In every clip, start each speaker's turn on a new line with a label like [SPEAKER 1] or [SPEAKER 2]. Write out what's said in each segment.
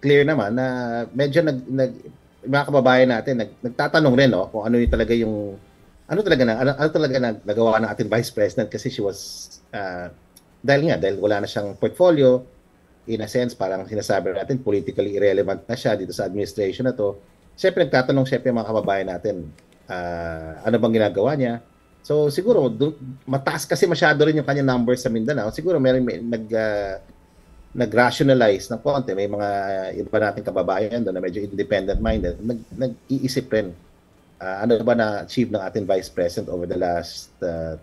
[SPEAKER 1] clear naman na medyo mga kababayan natin nagtatanong rin no kung ano yung talaga yung ano talaga nagawa ng ating Vice President kasi she was dahil wala na siyang portfolio in a sense parang sinasabi natin politically irrelevant na siya dito sa administration na to. Siyempre nagtatanong mga kababayan natin ano bang ginagawa niya. So siguro mataas kasi masyado rin yung kanyang numbers sa Mindanao. Siguro may nag-rationalize ng konti. May mga iba nating kababayan doon na medyo independent-minded. Nag-iisip rin ano ba na-achieve ng ating Vice President over the last 2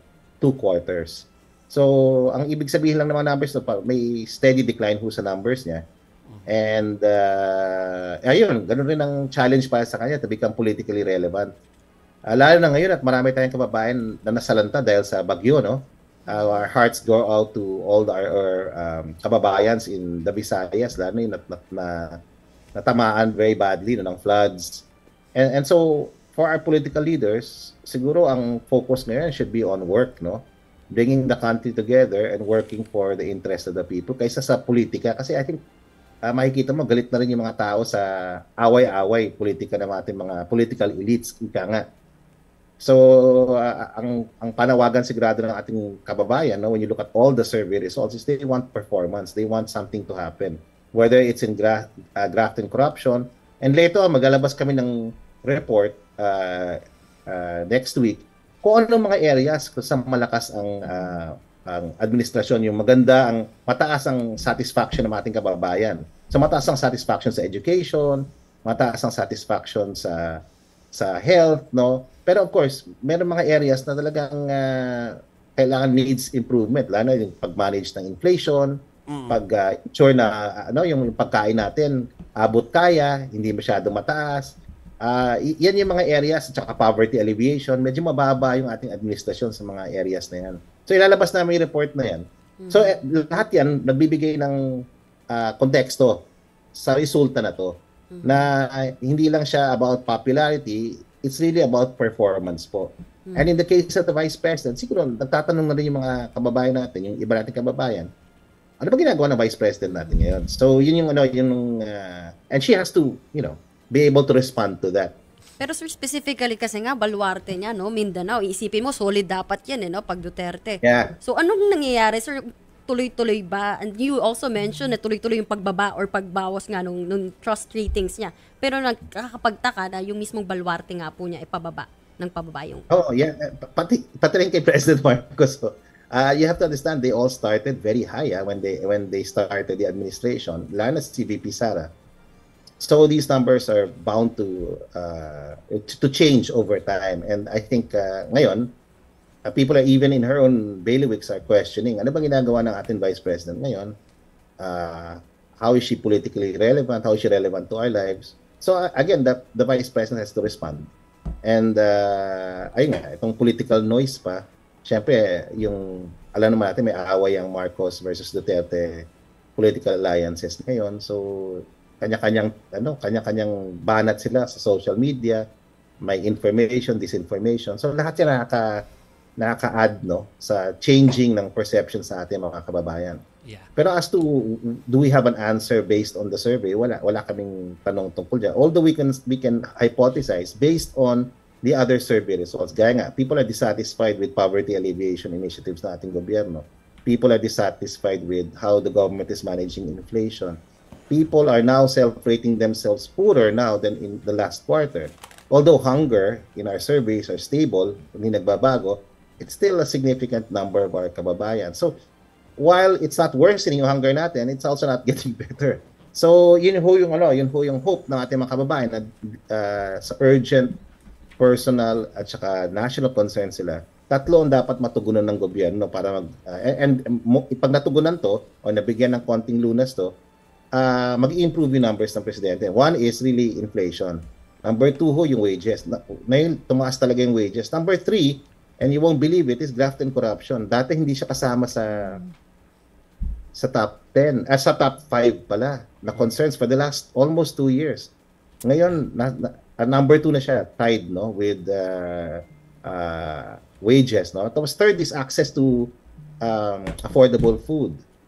[SPEAKER 1] quarters. So, ang ibig sabihin lang ng mga numbers, may steady decline ho sa numbers niya. And, ayun, ganun rin ang challenge para sa kanya to become politically relevant. Lalo na ngayon at marami tayong kababayan na nasalanta dahil sa bagyo, no? Our hearts go out to all our kababayans in the Visayas, lalo yung natamaan very badly ng floods. And so, for our political leaders, siguro ang focus ngayon should be on work, no? Bringing the country together and working for the interest of the people kaysa sa politika. Kasi I think, makikita mo, galit na rin yung mga tao sa away-away politika ng ating mga political elites, ika nga. So, ang panawagan sigurado ng ating kababayan, no, when you look at all the survey results, is they want performance. They want something to happen. Whether it's in graft and corruption. And later, maglalabas kami ng report next week kung ano mga areas kung saan malakas ang administrasyon, yung maganda, mataas ang satisfaction ng ating kababayan. So mataas ang satisfaction sa education, mataas ang satisfaction sa health, no? Pero of course, meron mga areas na talagang kailangan needs improvement, lalo yung pag-manage ng inflation, pag-ensure na yung pagkain natin abot kaya, hindi masyado mataas. Yan yung mga areas at saka poverty alleviation, medyo mababa yung ating administrasyon sa mga areas na yan. So ilalabas namin yung report na yan. So lahat yan nagbibigay ng konteksto sa resulta na to na hindi lang siya about popularity, it's really about performance po. And in the case of the Vice President, siguro nagtatanong na rin yung mga kababayan natin, yung iba nating kababayan, ano ba ginagawa ng Vice President natin ngayon? So yun yung and she has to, be able to respond to that.
[SPEAKER 2] Pero sir, specifically kasi nga, baluarte niya, no? Mindanao, iisipin mo, solid dapat yan, no? Pag Duterte.
[SPEAKER 1] Yeah.
[SPEAKER 2] So, anong nangyayari, sir? Tuloy-tuloy ba? And you also mentioned na tuloy-tuloy yung pagbaba or pagbawas nga nung trust ratings niya. Pero nagkakapagtaka na yung mismong baluarte nga po niya ipababa ng pababa yung...
[SPEAKER 1] Oh, yeah. Pati rin kay President Marcos. You have to understand, they all started very high when they started the administration. Lalo na si VP Sara. So these numbers are bound to change over time, and I think ngayon people are even in her own bailiwicks are questioning ano bang ginagawa ng ating Vice President ngayon? How is she politically relevant? How is she relevant to our lives? So again, the Vice President has to respond. And ayun nga, itong political noise pa. Siyempre, alam naman natin may away ang Marcos versus Duterte political alliances ngayon. So kanya-kanyang banat sila sa social media, may information, disinformation. So lahat yan nakaka-add sa changing ng perception sa ating mga kababayan.
[SPEAKER 3] Yeah.
[SPEAKER 1] Pero as to do we have an answer based on the survey, wala kaming tanong tungkol dyan. Although we can hypothesize based on the other survey results. Gaya nga, people are dissatisfied with poverty alleviation initiatives ng ating gobyerno. People are dissatisfied with how the government is managing inflation. People are now self-rating themselves poorer now than in the last quarter. Although hunger in our surveys are stable, hindi nagbabago, it's still a significant number of our kababayan. So, while it's not worsening yung hunger natin, it's also not getting better. So, yun ho yung hope ng ating mga kababayan na sa urgent, personal, at saka national concern sila. Tatlo ang dapat matugunan ng gobyerno para pag natugunan to, o nabigyan ng konting lunas to, mag-improve yung numbers ng presidente. One is really inflation. Number 2 ho, yung wages. Ngayon, tumaas talaga yung wages. Number 3, and you won't believe it, is graft and corruption. Dati hindi siya kasama sa top 10, sa top 5 pala, na concerns for the last almost 2 years. Ngayon, number 2 na siya, tied with wages. Tapos third is access to affordable food.